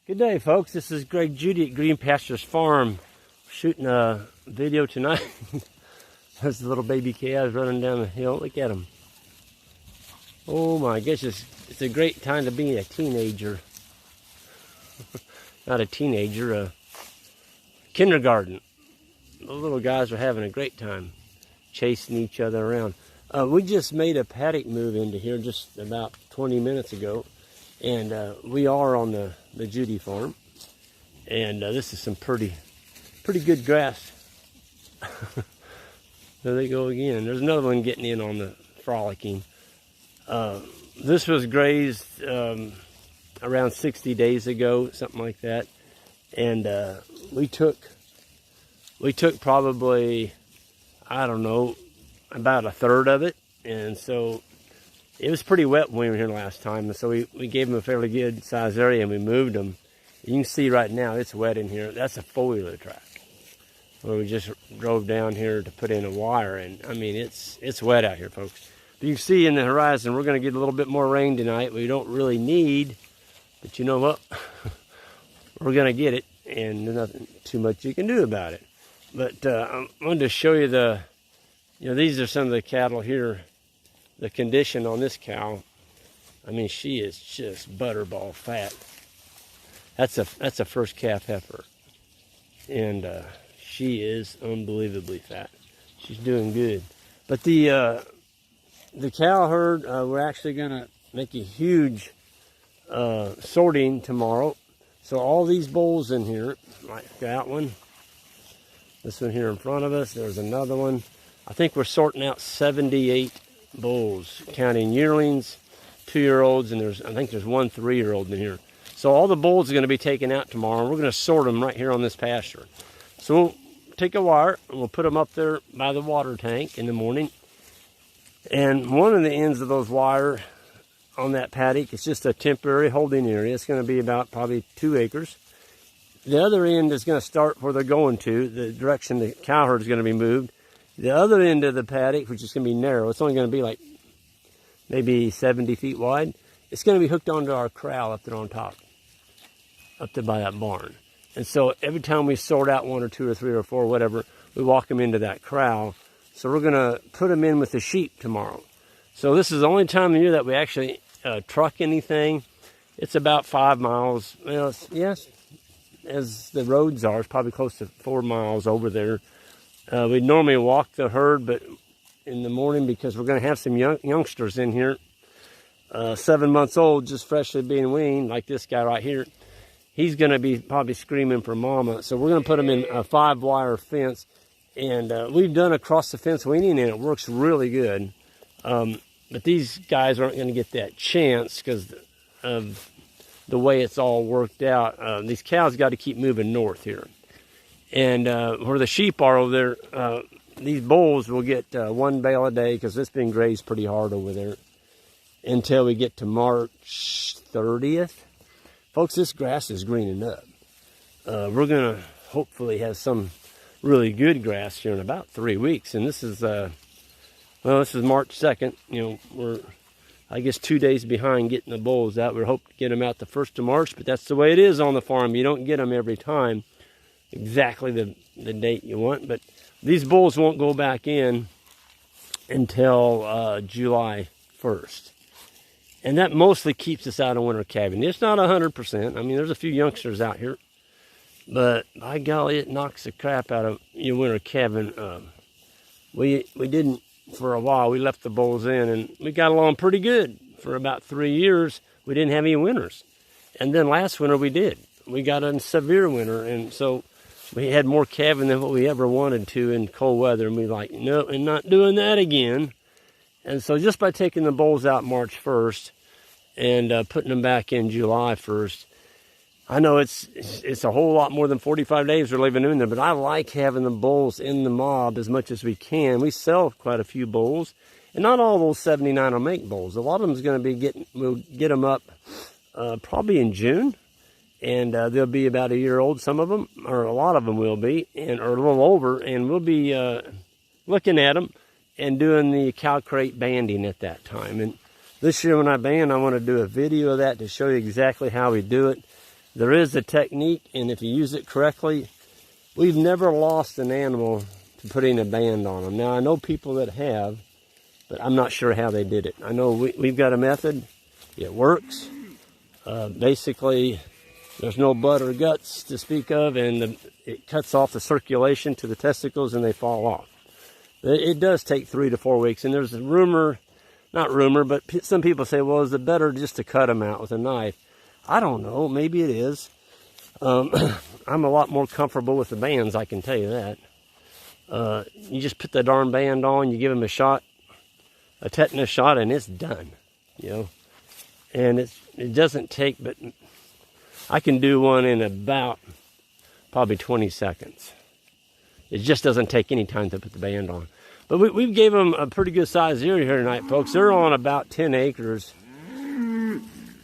Good day, folks. This is Judy at Green Pastures Farm. Shooting a video tonight. There's the little baby calves running down the hill. Look at them. Oh my goodness, it's a great time to be a teenager. Not a teenager, a kindergarten. The little guys are having a great time chasing each other around. We just made a paddock move into here just about 20 minutes ago. And we are on the Judy farm, and this is some pretty good grass. There they go again. There's another one getting in on the frolicking. This was grazed around 60 days ago, something like that, and we took probably, I don't know, about a third of it, and so. It was pretty wet when we were here last time, and so we gave them a fairly good size area and we moved them. You can see right now it's wet in here. That's a four-wheeler track where we just drove down here to put in a wire, and I mean it's wet out here, folks. But you can see in the horizon we're going to get a little bit more rain tonight. We don't really need, but you know what? We're going to get it, and there's nothing too much you can do about it. But I wanted to show you these are some of the cattle here. The condition on this cow, I mean, she is just butterball fat. That's a first calf heifer, and she is unbelievably fat. She's doing good. But the cow herd, we're actually gonna make a huge sorting tomorrow. So all these bulls in here, like that one, this one here in front of us, there's another one. I think we're sorting out 78 bulls, counting yearlings, 2-year-olds, and I think there's one 3-year-old in here. So all the bulls are going to be taken out tomorrow, and we're going to sort them right here on this pasture. So we'll take a wire and we'll put them up there by the water tank in the morning. And one of the ends of those wire on that paddock is just a temporary holding area. It's going to be about probably 2 acres. The other end is going to start where they're going to, the direction the cow herd is going to be moved. The other end of the paddock, which is going to be narrow, it's only going to be like maybe 70 feet wide. It's going to be hooked onto our corral up there on top, up there by that barn. And so every time we sort out 1 or 2 or 3 or 4, whatever, we walk them into that corral. So we're going to put them in with the sheep tomorrow. So this is the only time of year that we actually truck anything. It's about 5 miles. Well, yes, as the roads are, it's probably close to 4 miles over there. We normally walk the herd, but in the morning, because we're going to have some youngsters in here, 7 months old, just freshly being weaned, like this guy right here. He's going to be probably screaming for mama. So we're going to put him in a 5-wire fence, and we've done across the fence weaning, and it works really good. But these guys aren't going to get that chance because of the way it's all worked out. These cows got to keep moving north here. And where the sheep are over there, these bulls will get 1 bale a day because it's been grazed pretty hard over there until we get to March 30th. Folks, this grass is greening up. We're going to hopefully have some really good grass here in about 3 weeks. And this is, this is March 2nd. You know, we're, I guess, 2 days behind getting the bulls out. We're hoping to get them out the 1st of March, but that's the way it is on the farm. You don't get them every time. Exactly the date you want, but these bulls won't go back in until July 1st, and that mostly keeps us out of winter calving. It's not 100%. I mean, there's a few youngsters out here, but by golly, it knocks the crap out of your winter calving. We didn't for a while. We left the bulls in, and we got along pretty good for about 3 years. We didn't have any winters, and then last winter we did. We got a severe winter, and so we had more calving than what we ever wanted to in cold weather, and we like, no, and not doing that again. And so just by taking the bulls out March 1st and putting them back in July 1st, I know it's a whole lot more than 45 days we're leaving them in there, but I like having the bulls in the mob as much as we can. We sell quite a few bulls, and not all those 79 will make bulls. A lot of them is going to be we'll get them up probably in June. And they'll be about a year old, some of them, or a lot of them will be, or a little over, and we'll be looking at them and doing the cow crate banding at that time. And this year when I band, I want to do a video of that to show you exactly how we do it. There is a technique, and if you use it correctly, we've never lost an animal to putting a band on them. Now, I know people that have, but I'm not sure how they did it. I know we've got a method. It works. Basically, there's no blood or guts to speak of, and it cuts off the circulation to the testicles, and they fall off. It does take 3 to 4 weeks, and there's a rumor, not rumor, but some people say, well, is it better just to cut them out with a knife? I don't know. Maybe it is. I'm a lot more comfortable with the bands, I can tell you that. You just put the darn band on, you give them a shot, a tetanus shot, and it's done, you know. And it doesn't take, but I can do one in about probably 20 seconds. It just doesn't take any time to put the band on. But we've gave them a pretty good size area here tonight, folks. They're on about 10 acres.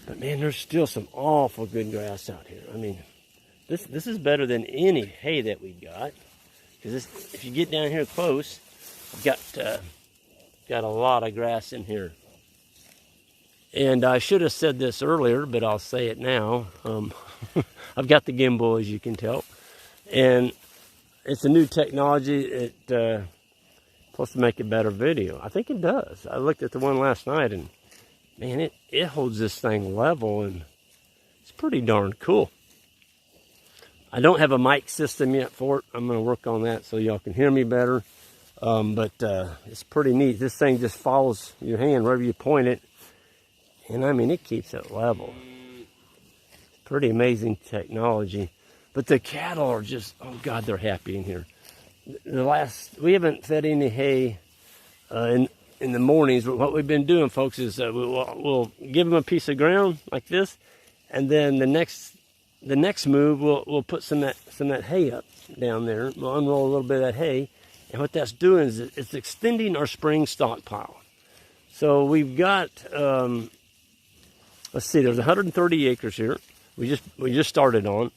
But man, there's still some awful good grass out here. I mean, this is better than any hay that we've got. Because if you get down here close, I've got a lot of grass in here. And I should have said this earlier, but I'll say it now. I've got the gimbal, as you can tell. And it's a new technology. It's supposed to make a better video. I think it does. I looked at the one last night, and man, it holds this thing level, and it's pretty darn cool. I don't have a mic system yet for it. I'm going to work on that so y'all can hear me better. But it's pretty neat. This thing just follows your hand wherever you point it. And I mean, it keeps it level. Pretty amazing technology. But the cattle are just, oh God, they're happy in here. We haven't fed any hay in the mornings. But what we've been doing, folks, is we'll give them a piece of ground like this. And then the next move, we'll put some of that hay up down there. We'll unroll a little bit of that hay. And what that's doing is it's extending our spring stockpile. So we've got, let's see, there's 130 acres here. We just started on.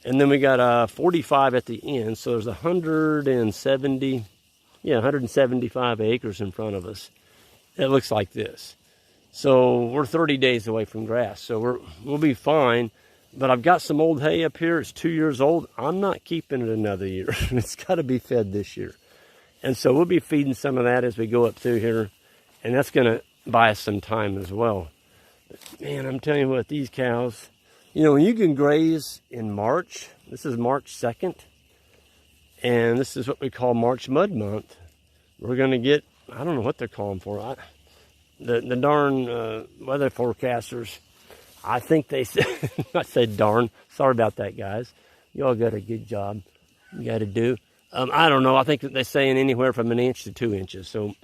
And then we got 45 at the end. So there's 175 acres in front of us. It looks like this. So we're 30 days away from grass. So we'll be fine. But I've got some old hay up here. It's 2 years old. I'm not keeping it another year. It's got to be fed this year. And so we'll be feeding some of that as we go up through here. And that's going to buy us some time as well. But man, I'm telling you what, these cows, you know, when you can graze in March, this is March 2nd, and this is what we call March Mud Month. We're going to get, I don't know what they're calling for. The darn weather forecasters, I think they said, I said darn, sorry about that, guys. You all got a good job you got to do. I don't know, I think that they're saying anywhere from 1 inch to 2 inches, so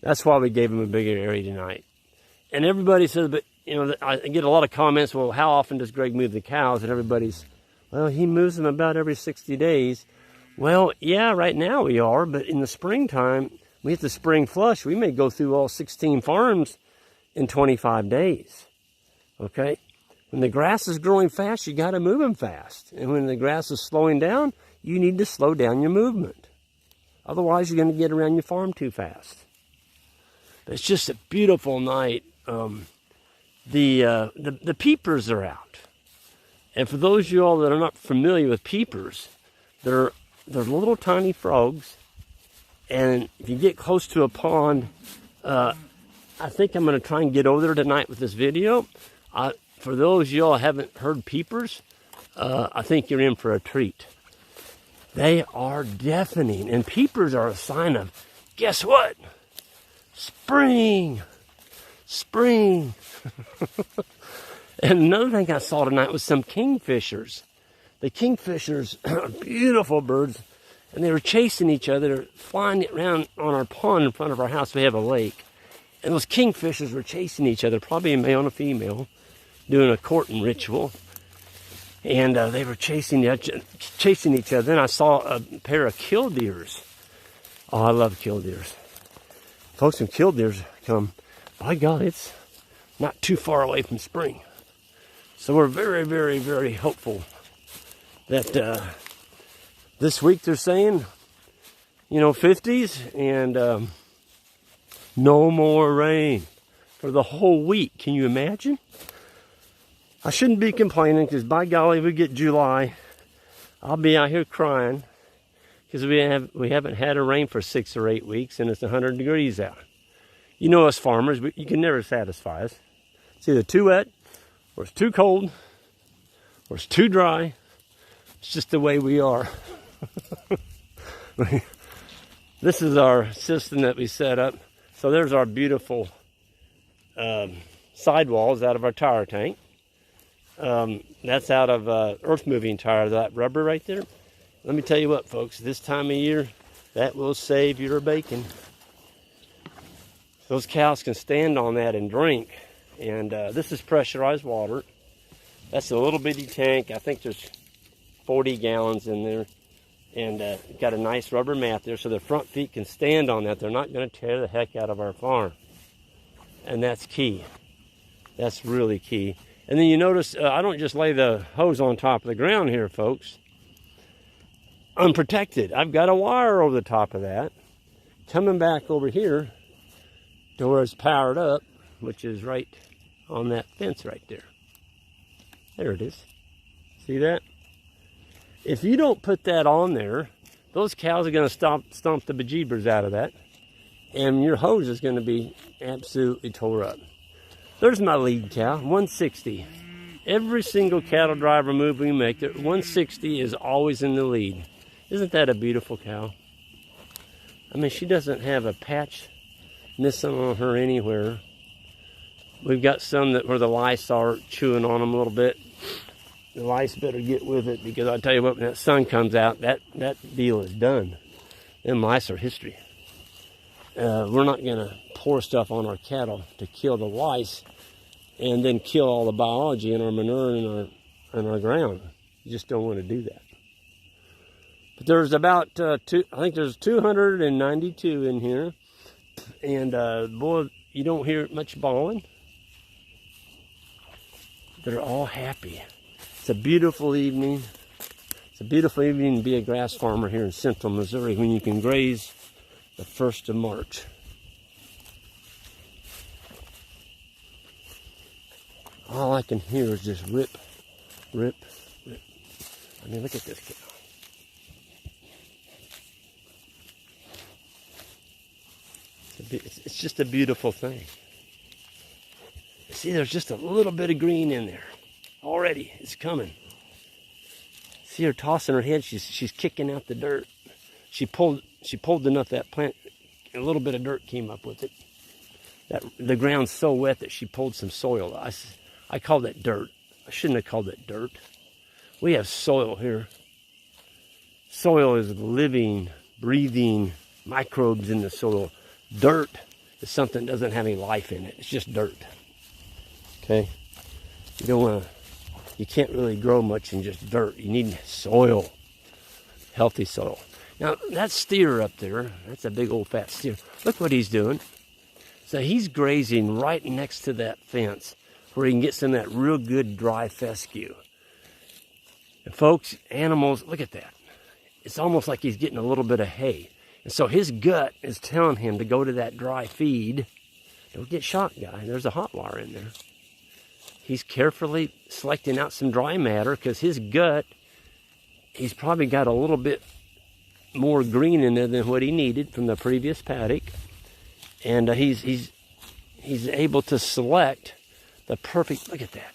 that's why we gave them a bigger area tonight. And everybody says, but you know, I get a lot of comments, well, how often does Greg move the cows? And everybody's, well, he moves them about every 60 days. Well, yeah, right now we are, but in the springtime, we hit the spring flush. We may go through all 16 farms in 25 days, okay? When the grass is growing fast, you got to move them fast. And when the grass is slowing down, you need to slow down your movement. Otherwise, you're going to get around your farm too fast. But it's just a beautiful night. The peepers are out. And for those of you all that are not familiar with peepers, they're little tiny frogs. And if you get close to a pond, I think I'm going to try and get over there tonight with this video. For those of you all that haven't heard peepers, I think you're in for a treat. They are deafening. And peepers are a sign of, guess what? Spring. Spring. And another thing I saw tonight was some kingfishers. The kingfishers are beautiful birds, and they were chasing each other, flying around on our pond in front of our house. We have a lake, and those kingfishers were chasing each other, probably a male and a female, doing a courting ritual. And they were chasing each other. Then I saw a pair of killdeers. Oh, I love killdeers. Folks, when killdeers come, by God, it's not too far away from spring. So we're very, very, very hopeful that this week they're saying, you know, 50s and no more rain for the whole week. Can you imagine? I shouldn't be complaining because by golly, we get July, I'll be out here crying because we haven't had a rain for 6 or 8 weeks and it's 100 degrees out. You know us farmers, you can never satisfy us. It's either too wet, or it's too cold, or it's too dry. It's just the way we are. This is our system that we set up. So there's our beautiful sidewalls out of our tire tank. That's out of earth moving tire, that rubber right there. Let me tell you what, folks, this time of year, that will save your bacon. Those cows can stand on that and drink. And this is pressurized water. That's a little bitty tank. I think there's 40 gallons in there. And got a nice rubber mat there so the front feet can stand on that. They're not going to tear the heck out of our farm. And that's key. That's really key. And then you notice I don't just lay the hose on top of the ground here, folks. Unprotected. I've got a wire over the top of that. Coming back over here to where it's powered up, which is right on that fence right there. There it is. See that? If you don't put that on there, those cows are going to stomp the bejeebers out of that. And your hose is going to be absolutely tore up. There's my lead cow, 160. Every single cattle driver move we make, 160 is always in the lead. Isn't that a beautiful cow? I mean, she doesn't have a patch missing on her anywhere. We've got some where the lice are chewing on them a little bit. The lice better get with it because I tell you what, when that sun comes out, that deal is done. Them lice are history. We're not going to pour stuff on our cattle to kill the lice and then kill all the biology in our manure and our ground. You just don't want to do that. But there's about, I think there's 292 in here. And boy, you don't hear much bawling. They're all happy. It's a beautiful evening. It's a beautiful evening to be a grass farmer here in central Missouri when you can graze the 1st of March. All I can hear is just rip, rip, rip. I mean, look at this cow. It's just a beautiful thing. See, there's just a little bit of green in there. Already, it's coming. See her tossing her head. She's kicking out the dirt. She pulled enough that plant. A little bit of dirt came up with it. The ground's so wet that she pulled some soil. I call that dirt. I shouldn't have called it dirt. We have soil here. Soil is living, breathing microbes in the soil. Dirt is something that doesn't have any life in it. It's just dirt. Okay? You don't want to. You can't really grow much in just dirt. You need soil, healthy soil. Now, that steer up there, that's a big old fat steer. Look what he's doing. So he's grazing right next to that fence where he can get some of that real good dry fescue. And folks, animals, look at that. It's almost like he's getting a little bit of hay. And so his gut is telling him to go to that dry feed. Don't get shot, guy. There's a hot wire in there. He's carefully selecting out some dry matter because his gut, he's probably got a little bit more green in there than what he needed from the previous paddock. And he's able to select the perfect, look at that.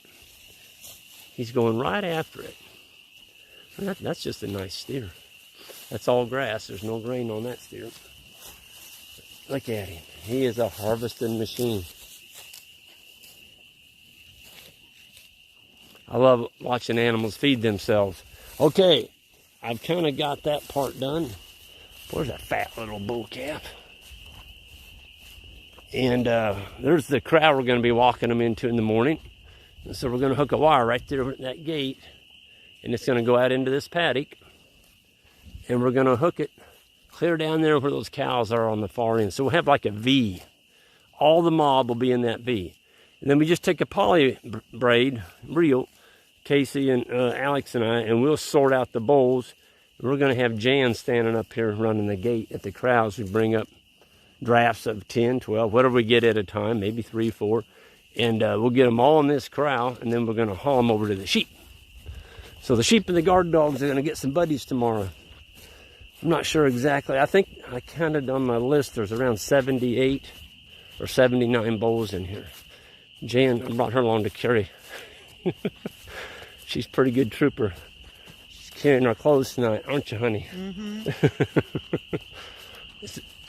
He's going right after it. That's just a nice steer. That's all grass. There's no grain on that steer. Look at him. He is a harvesting machine. I love watching animals feed themselves. Okay, I've kind of got that part done. Where's that fat little bull calf? And there's the crowd we're going to be walking them into in the morning. And so we're going to hook a wire right there at that gate. And it's going to go out into this paddock. And we're going to hook it clear down there where those cows are on the far end. So we'll have like a V. All the mob will be in that V. And then we just take a poly braid reel, Casey and Alex and I, and we'll sort out the bulls. We're going to have Jan standing up here running the gate at the crowds. We bring up drafts of 10, 12, whatever we get at a time, maybe 3, 4. And we'll get them all in this corral, and then we're going to haul them over to the sheep. So the sheep and the guard dogs are going to get some buddies tomorrow. I'm not sure exactly. I think I counted on my list. There's around 78 or 79 bulls in here. Jan, I brought her along to carry. She's a pretty good trooper. She's carrying our clothes tonight, aren't you, honey? Mm-hmm.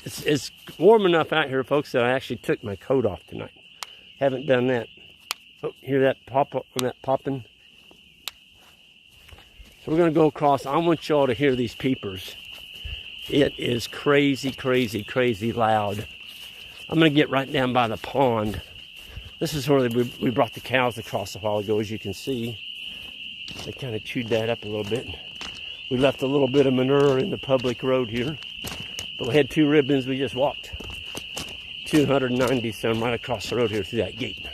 It's warm enough out here, folks, that I actually took my coat off tonight. Haven't done that. Oh, hear that pop on that popping? So we're going to go across. I want y'all to hear these peepers. It is crazy, crazy, crazy loud. I'm going to get right down by the pond. This is where we brought the cows across a while ago, as you can see. They kind of chewed that up a little bit. We left a little bit of manure in the public road here. But we had 2 ribbons. We just walked 290 some right across the road here through that gate.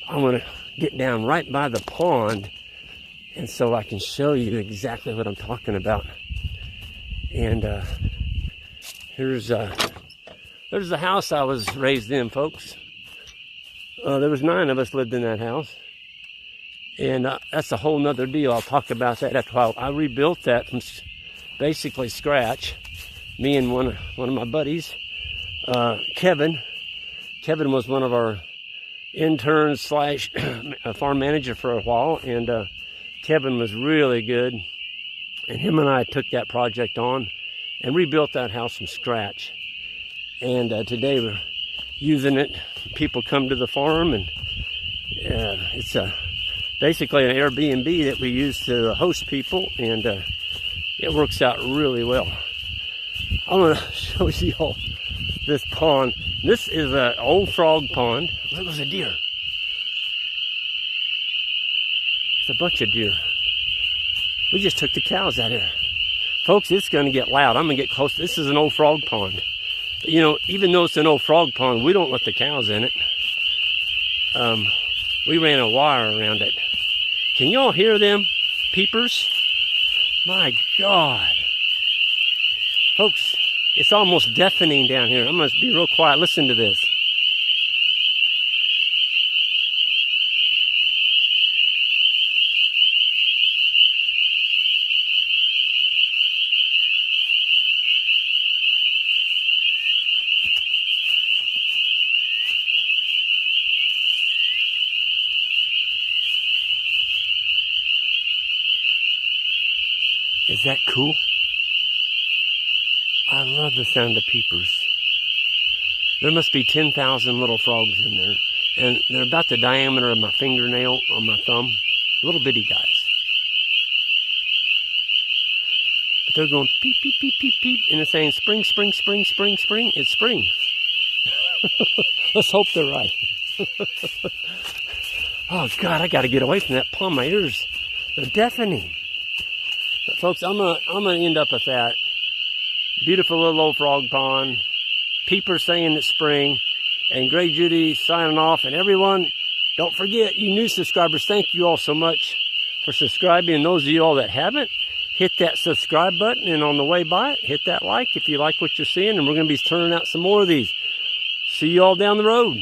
I want to get down right by the pond, and so I can show you exactly what I'm talking about. And there's the house I was raised in, folks. There was 9 of us lived in that house. And that's a whole nother deal. I'll talk about that after a while. I rebuilt that from basically scratch. Me and one of my buddies, Kevin. Kevin was one of our interns / farm manager for a while, and Kevin was really good. And him and I took that project on and rebuilt that house from scratch. And today we're using it. People come to the farm, and it's basically an Airbnb that we use to host people, and it works out really well. I'm going to show you all this pond. This is an old frog pond. Look, there's a deer. It's a bunch of deer. We just took the cows out here. Folks, it's going to get loud. I'm going to get close. This is an old frog pond. But, you know, even though it's an old frog pond, we don't let the cows in it. We ran a wire around it. Can y'all hear them peepers? My God. Folks, it's almost deafening down here. I'm going to be real quiet. Listen to this. Is that cool? I love the sound of peepers. There must be 10,000 little frogs in there. And they're about the diameter of my fingernail on my thumb. Little bitty guys. But they're going peep, peep, peep, peep, peep. And they're saying spring, spring, spring, spring, spring. It's spring. Let's hope they're right. Oh, God, I got to get away from that pond. My ears, they're deafening. But folks, I'm gonna end up with that. Beautiful little old frog pond. Peepers saying it's spring. And Gray Judy signing off. And everyone, don't forget, you new subscribers, thank you all so much for subscribing. And those of you all that haven't, hit that subscribe button. And on the way by it, hit that like if you like what you're seeing. And we're going to be turning out some more of these. See you all down the road.